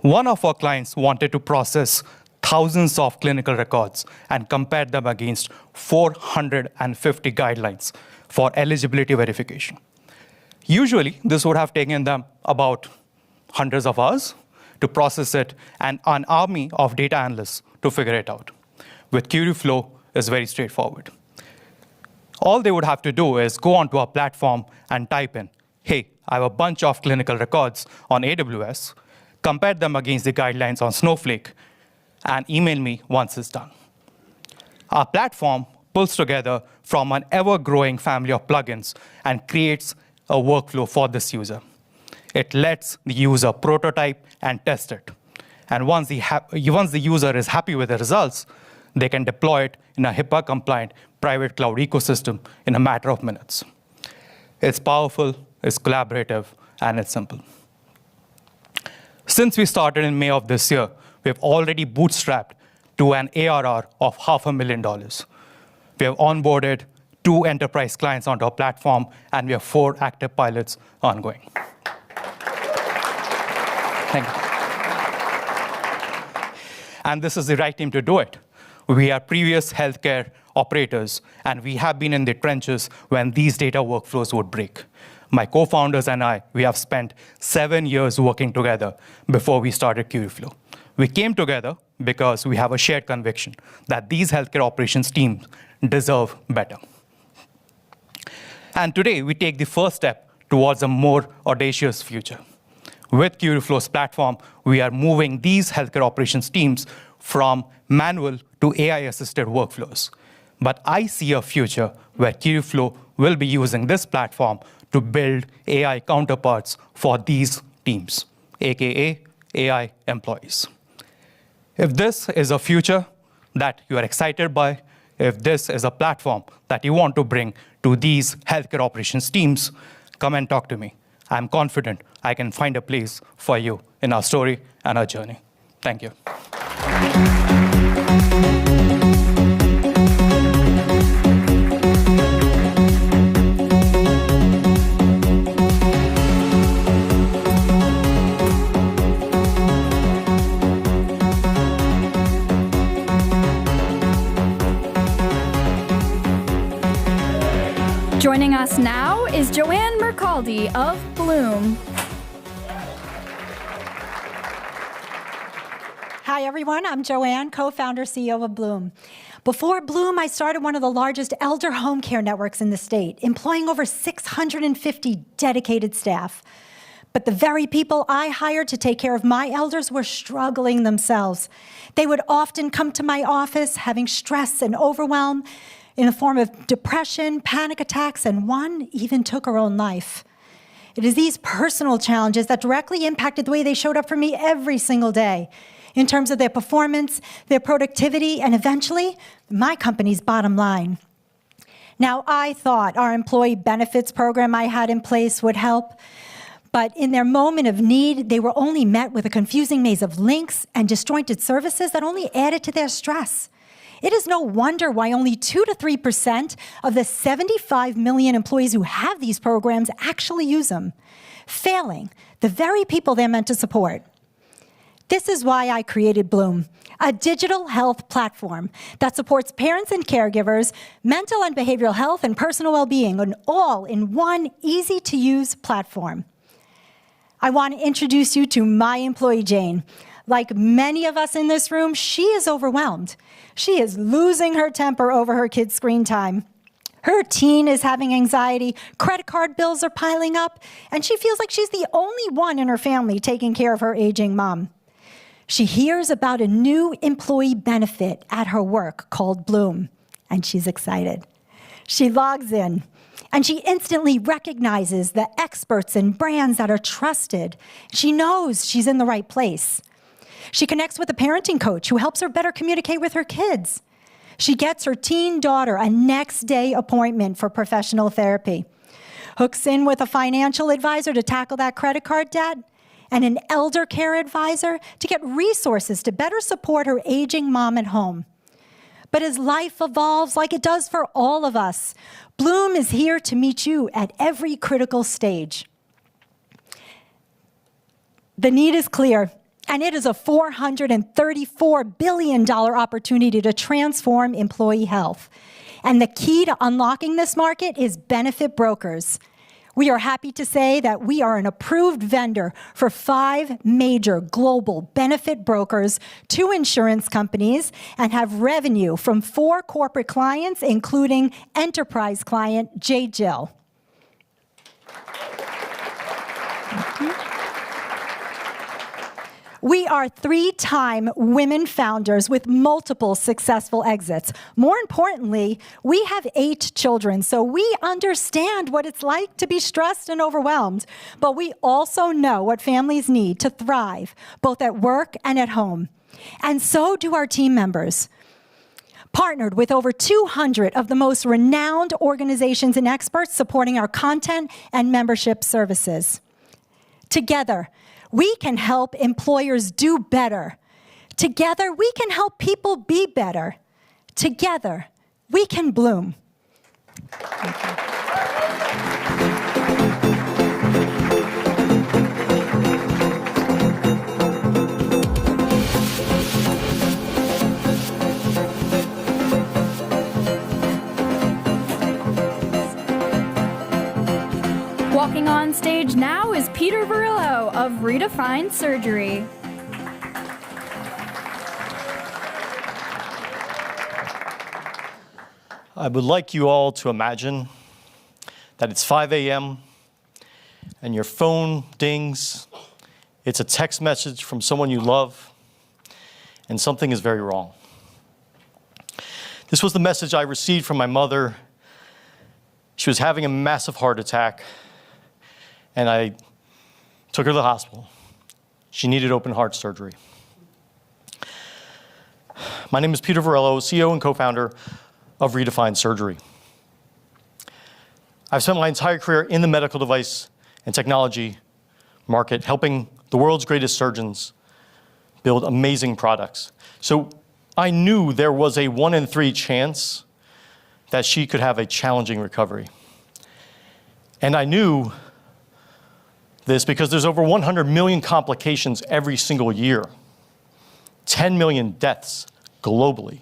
One of our clients wanted to process thousands of clinical records and compare them against 450 guidelines for eligibility verification. Usually, this would have taken them about hundreds of hours to process it and an army of data analysts to figure it out. With Curiflow, it's very straightforward. All they would have to do is go onto our platform and type in, hey, I have a bunch of clinical records on AWS, compare them against the guidelines on Snowflake, and email me once it's done. Our platform pulls together from an ever-growing family of plugins and creates a workflow for this user. It lets the user prototype and test it. And once the user is happy with the results, they can deploy it in a HIPAA-compliant private cloud ecosystem in a matter of minutes. It's powerful, it's collaborative, and it's simple. Since we started in May of this year, we've already bootstrapped to an ARR of $500,000. We have onboarded 2 enterprise clients onto our platform, and we have 4 active pilots ongoing. Thank you. And this is the right team to do it. We are previous healthcare operators, and we have been in the trenches when these data workflows would break. My co-founders and I, we have spent 7 years working together before we started Curiflow. We came together because we have a shared conviction that these healthcare operations teams deserve better. And today, we take the first step towards a more audacious future. With Curiflow's platform, we are moving these healthcare operations teams from manual to AI-assisted workflows. But I see a future where Curiflow will be using this platform to build AI counterparts for these teams, aka AI employees. If this is a future that you are excited by, if this is a platform that you want to bring to these healthcare operations teams, come and talk to me. I'm confident I can find a place for you in our story and our journey. Thank you. Joining us now is Joanne Mercaldi of Bloom. Hi, everyone. I'm Joanne, co-founder, CEO of Bloom. Before Bloom, I started one of the largest elder home care networks in the state, employing over 650 dedicated staff. But the very people I hired to take care of my elders were struggling themselves. They would often come to my office having stress and overwhelm in the form of depression, panic attacks, and one even took her own life. It is these personal challenges that directly impacted the way they showed up for me every single day, in terms of their performance, their productivity, and eventually, my company's bottom line. Now, I thought our employee benefits program I had in place would help, but in their moment of need, they were only met with a confusing maze of links and disjointed services that only added to their stress. It is no wonder why only 2 to 3% of the 75 million employees who have these programs actually use them, failing the very people they're meant to support. This is why I created Bloom, a digital health platform that supports parents and caregivers, mental and behavioral health, and personal well-being, and all in one easy-to-use platform. I want to introduce you to my employee, Jane. Like many of us in this room, she is overwhelmed. She is losing her temper over her kids' screen time. Her teen is having anxiety, credit card bills are piling up, and she feels like she's the only one in her family taking care of her aging mom. She hears about a new employee benefit at her work called Bloom, and she's excited. She logs in, and she instantly recognizes the experts and brands that are trusted. She knows she's in the right place. She connects with a parenting coach who helps her better communicate with her kids. She gets her teen daughter a next-day appointment for professional therapy, hooks in with a financial advisor to tackle that credit card debt, and an elder care advisor to get resources to better support her aging mom at home. But as life evolves, like it does for all of us, Bloom is here to meet you at every critical stage. The need is clear, and it is a $434 billion opportunity to transform employee health. And the key to unlocking this market is benefit brokers. We are happy to say that we are an approved vendor for 5 major global benefit brokers, 2 insurance companies, and have revenue from 4 corporate clients, including enterprise client J. Jill. We are 3-time women founders with multiple successful exits. More importantly, we have 8 children, so we understand what it's like to be stressed and overwhelmed. But we also know what families need to thrive, both at work and at home. And so do our team members. Partnered with over 200 of the most renowned organizations and experts supporting our content and membership services. Together, we can help employers do better. Together, we can help people be better. Together, we can bloom. Walking on stage now is Peter Varillo of Redefine Surgery. I would like you all to imagine that it's 5 a.m. and your phone dings. It's a text message from someone you love, and something is very wrong. This was the message I received from my mother. She was having a massive heart attack, and I took her to the hospital. She needed open heart surgery. My name is Peter Varillo, CEO and co-founder of Redefine Surgery. I've spent my entire career in the medical device and technology market, helping the world's greatest surgeons build amazing products. So I knew there was a 1 in 3 chance that she could have a challenging recovery. And I knew this because there's over 100 million complications every single year, 10 million deaths globally.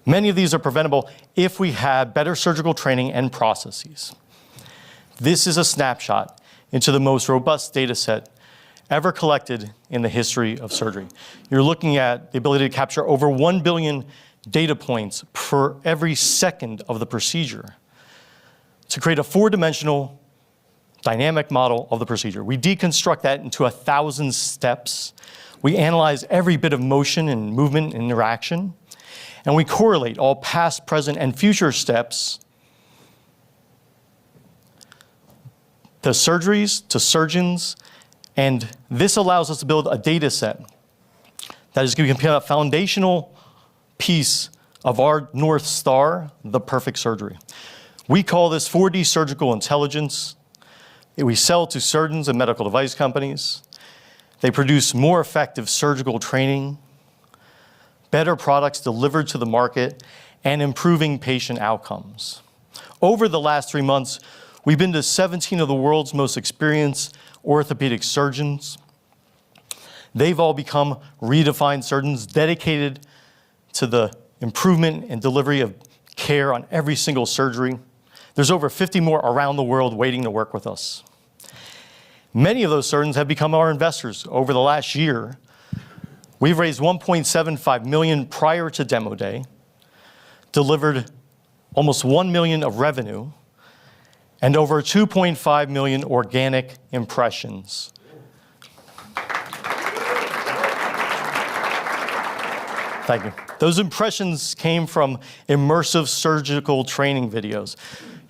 Many of these are preventable if we had better surgical training and processes. This is a snapshot into the most robust data set ever collected in the history of surgery. You're looking at the ability to capture over 1 billion data points per every second of the procedure to create a 4-dimensional dynamic model of the procedure. We deconstruct that into 1,000 steps. We analyze every bit of motion and movement and interaction. And we correlate all past, present, and future steps to surgeries, to surgeons, and this allows us to build a data set that is going to become a foundational piece of our North Star, the perfect surgery. We call this 4D surgical intelligence. We sell to surgeons and medical device companies. They produce more effective surgical training, better products delivered to the market, and improving patient outcomes. Over the last 3 months, we've been to 17 of the world's most experienced orthopedic surgeons. They've all become redefined surgeons dedicated to the improvement and delivery of care on every single surgery. There's over 50 more around the world waiting to work with us. Many of those surgeons have become our investors over the last year. We've raised $1.75 million prior to demo day, delivered almost $1 million of revenue, and over 2.5 million organic impressions. Thank you. Those impressions came from immersive surgical training videos.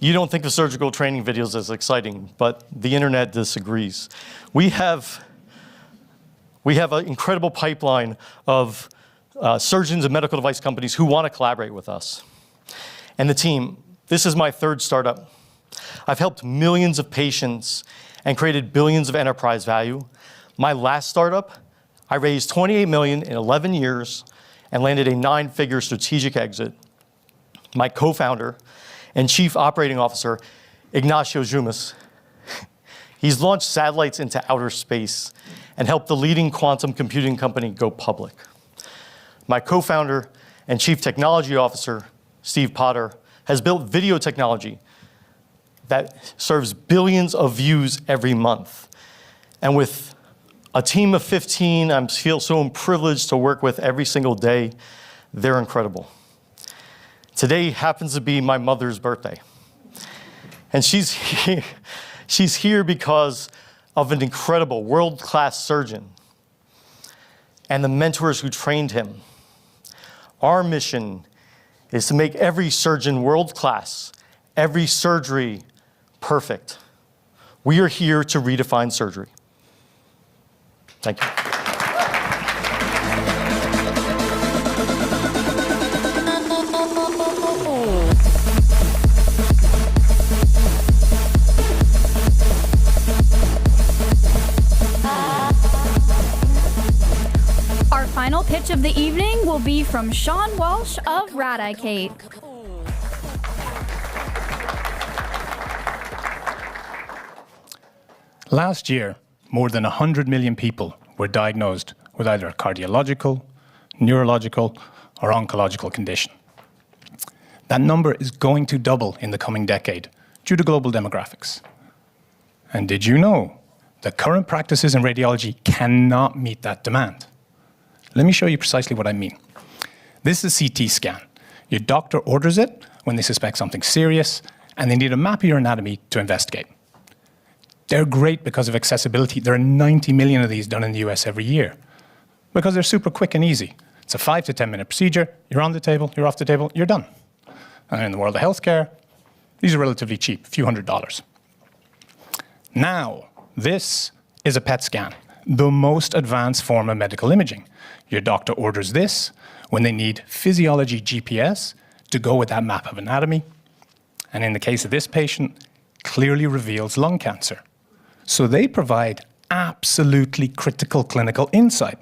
You don't think of surgical training videos as exciting, but the internet disagrees. We have an incredible pipeline of surgeons and medical device companies who want to collaborate with us. And the team, this is my 3rd startup. I've helped millions of patients and created billions of enterprise value. My last startup, I raised $28 million in 11 years and landed a 9-figure strategic exit. My co-founder and chief operating officer, Ignacio Jumas, he's launched satellites into outer space and helped the leading quantum computing company go public. My co-founder and chief technology officer, Steve Potter, has built video technology that serves billions of views every month. And with a team of 15, I feel so privileged to work with every single day. They're incredible. Today happens to be my mother's birthday. And she's here because of an incredible world-class surgeon and the mentors who trained him. Our mission is to make every surgeon world-class, every surgery perfect. We are here to redefine surgery. Thank you. final pitch of the evening will be from Sean Walsh of Radicate. Last year, more than 100 million people were diagnosed with either a cardiological, neurological, or oncological condition. That number is going to double in the coming decade due to global demographics. And did you know that current practices in radiology cannot meet that demand? Let me show you precisely what I mean. This is a CT scan. Your doctor orders it when they suspect something serious, and they need a map of your anatomy to investigate. They're great because of accessibility. There are 90 million of these done in the US every year because they're super quick and easy. It's a 5 to 10 minute procedure. You're on the table, you're off the table, you're done. And in the world of healthcare, these are relatively cheap, a few $100s. Now, this is a PET scan, the most advanced form of medical imaging. Your doctor orders this when they need physiology GPS to go with that map of anatomy. And in the case of this patient, clearly reveals lung cancer. So they provide absolutely critical clinical insight.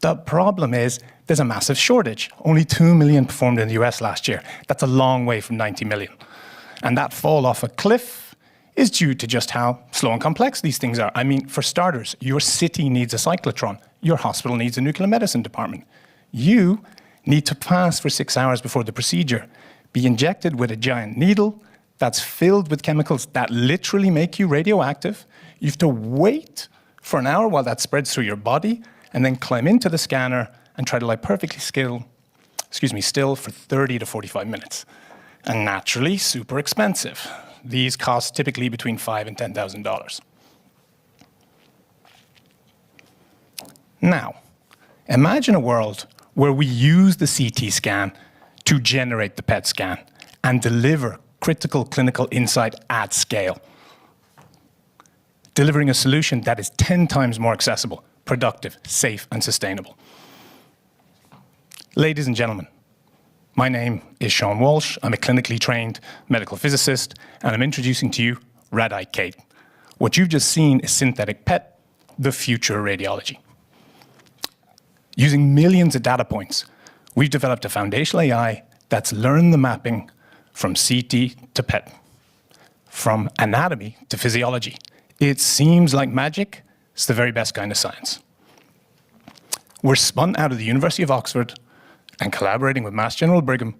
The problem is there's a massive shortage. Only 2 million performed in the US last year. That's a long way from 90 million. And that fall off a cliff is due to just how slow and complex these things are. I mean, for starters, your city needs a cyclotron. Your hospital needs a nuclear medicine department. You need to pass for 6 hours before the procedure, be injected with a giant needle that's filled with chemicals that literally make you radioactive. You have to wait for an hour while that spreads through your body, and then climb into the scanner and try to lie perfectly still for 30 to 45 minutes. And naturally, super expensive. These cost typically between $5,000 and $10,000. Now, imagine a world where we use the CT scan to generate the PET scan and deliver critical clinical insight at scale, delivering a solution that is 10 times more accessible, productive, safe, and sustainable. Ladies and gentlemen, my name is Sean Walsh. I'm a clinically trained medical physicist, and I'm introducing to you Radicate. What you've just seen is synthetic PET, the future of radiology. Using millions of data points, we've developed a foundational AI that's learned the mapping from CT to PET, from anatomy to physiology. It seems like magic. It's the very best kind of science. We're spun out of the University of Oxford and collaborating with Mass General Brigham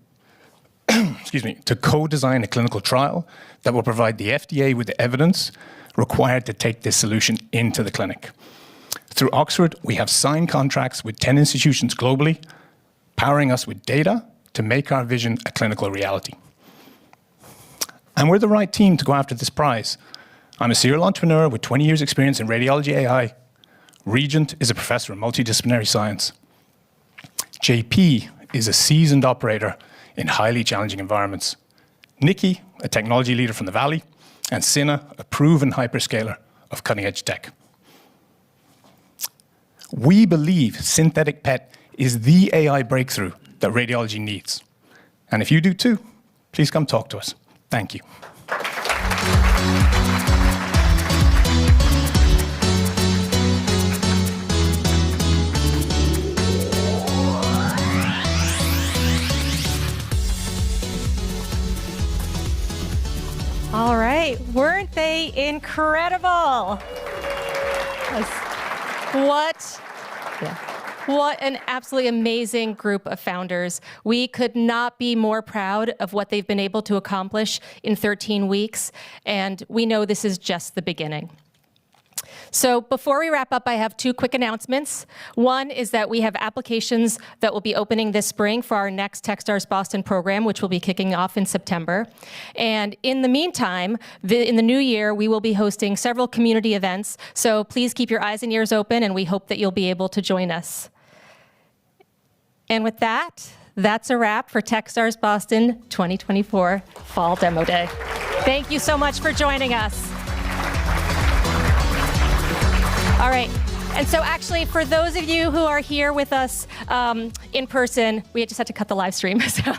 to co-design a clinical trial that will provide the FDA with the evidence required to take this solution into the clinic. Through Oxford, we have signed contracts with 10 institutions globally, powering us with data to make our vision a clinical reality. And we're the right team to go after this prize. I'm a serial entrepreneur with 20 years' experience in radiology AI. Regent is a professor of multidisciplinary science. JP is a seasoned operator in highly challenging environments. Nikki, a technology leader from the Valley, and Sina, a proven hyperscaler of cutting-edge tech. We believe synthetic PET is the AI breakthrough that radiology needs. And if you do too, please come talk to us. Thank you. All right, weren't they incredible? What an absolutely amazing group of founders. We could not be more proud of what they've been able to accomplish in 13 weeks, and we know this is just the beginning. So before we wrap up, I have two quick announcements. One is that we have applications that will be opening this spring for our next Techstars Boston program, which will be kicking off in September. And in the meantime, in the new year, we will be hosting several community events. So please keep your eyes and ears open, and we hope that you'll be able to join us. And with that, that's a wrap for Techstars Boston 2024 Fall Demo Day. Thank you so much for joining us. All right, And so actually, for those of you who are here with us in person, we just had to cut the live stream. So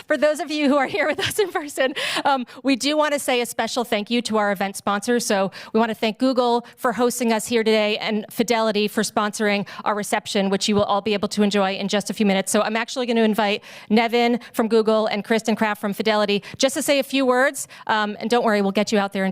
for those of you who are here with us in person, we do want to say a special thank you to our event sponsors. So we want to thank Google for hosting us here today and Fidelity for sponsoring our reception, which you will all be able to enjoy in just a few minutes. So I'm actually going to invite Nevin from Google and Kristen Kraft from Fidelity just to say a few words. And don't worry, we'll get you out there in just